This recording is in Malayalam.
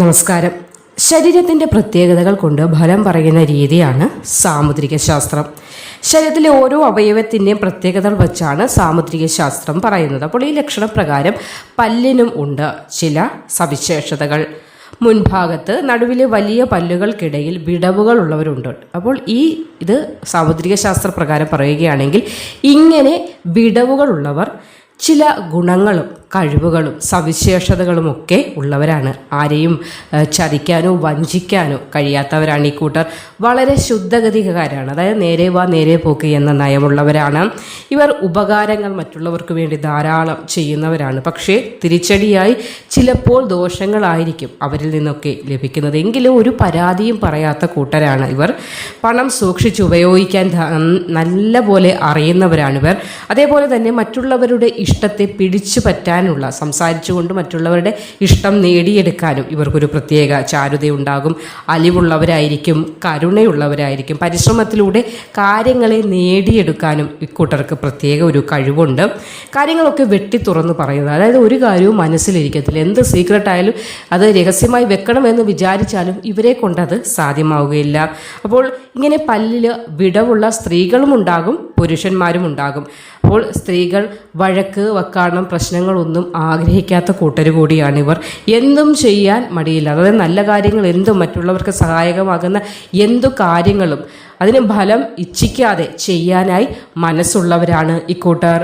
നമസ്കാരം. ശരീരത്തിൻ്റെ പ്രത്യേകതകൾ കൊണ്ട് ഫലം പറയുന്ന രീതിയാണ് സാമുദ്രിക ശാസ്ത്രം. ശരീരത്തിലെ ഓരോ അവയവത്തിൻ്റെയും പ്രത്യേകതകൾ വെച്ചാണ് സാമുദ്രിക ശാസ്ത്രം പറയുന്നത്. അപ്പോൾ ഈ ലക്ഷണപ്രകാരം പല്ലിനും ഉണ്ട് ചില സവിശേഷതകൾ. മുൻഭാഗത്ത് നടുവിലെ വലിയ പല്ലുകൾക്കിടയിൽ വിടവുകൾ ഉള്ളവരുണ്ട്. അപ്പോൾ ഇത് സാമുദ്രിക ശാസ്ത്രപ്രകാരം പറയുകയാണെങ്കിൽ ഇങ്ങനെ വിടവുകളുള്ളവർ ചില ഗുണങ്ങളും കഴിവുകളും സവിശേഷതകളുമൊക്കെ ഉള്ളവരാണ്. ആരെയും ചതിക്കാനോ വഞ്ചിക്കാനോ കഴിയാത്തവരാണ് ഈ കൂട്ടർ. വളരെ ശുദ്ധഗതികാരാണ്, അതായത് നേരെ വാ നേരെ പോക്ക് എന്ന നയമുള്ളവരാണ്. ഇവർ ഉപകാരങ്ങൾ മറ്റുള്ളവർക്ക് വേണ്ടി ധാരാളം ചെയ്യുന്നവരാണ്. പക്ഷേ തിരിച്ചടിയായി ചിലപ്പോൾ ദോഷങ്ങളായിരിക്കും അവരിൽ നിന്നൊക്കെ ലഭിക്കുന്നത്. എങ്കിലും ഒരു പരാതിയും പറയാത്ത കൂട്ടരാണ് ഇവർ. പണം സൂക്ഷിച്ച് ഉപയോഗിക്കാൻ നല്ല പോലെ അറിയുന്നവരാണിവർ. അതേപോലെ തന്നെ മറ്റുള്ളവരുടെ ഇഷ്ടത്തെ പിടിച്ചു പറ്റാനുള്ള, സംസാരിച്ചുകൊണ്ട് മറ്റുള്ളവരുടെ ഇഷ്ടം നേടിയെടുക്കാനും ഇവർക്കൊരു പ്രത്യേക ചാരുതയുണ്ടാകും. അലിവുള്ളവരായിരിക്കും, കരുണയുള്ളവരായിരിക്കും. പരിശ്രമത്തിലൂടെ കാര്യങ്ങളെ നേടിയെടുക്കാനും ഇക്കൂട്ടർക്ക് പ്രത്യേക ഒരു കഴിവുണ്ട്. കാര്യങ്ങളൊക്കെ വെട്ടി തുറന്ന് പറയുന്നത്, അതായത് ഒരു കാര്യവും മനസ്സിലിരിക്കത്തില്ല. എന്ത് സീക്രട്ടായാലും അത് രഹസ്യമായി വെക്കണമെന്ന് വിചാരിച്ചാലും ഇവരെ കൊണ്ടത് സാധ്യമാവുകയില്ല. അപ്പോൾ ഇങ്ങനെ പല്ലിൽ വിടവുള്ള സ്ത്രീകളും ഉണ്ടാകും, പുരുഷന്മാരും ഉണ്ടാകും. അപ്പോൾ സ്ത്രീകൾ വഴക്ക് വക്കാണം പ്രശ്നങ്ങളൊന്നും ആഗ്രഹിക്കാത്ത കൂട്ടർ കൂടിയാണ് ഇവർ. എന്തും ചെയ്യാൻ മടിയില്ല. അതായത് നല്ല കാര്യങ്ങൾ എന്തും, മറ്റുള്ളവർക്ക് സഹായകമാകുന്ന എന്തു കാര്യങ്ങളും അതിന് ഫലം ഇച്ഛിക്കാതെ ചെയ്യാനായി മനസ്സുള്ളവരാണ് ഇക്കൂട്ടർ.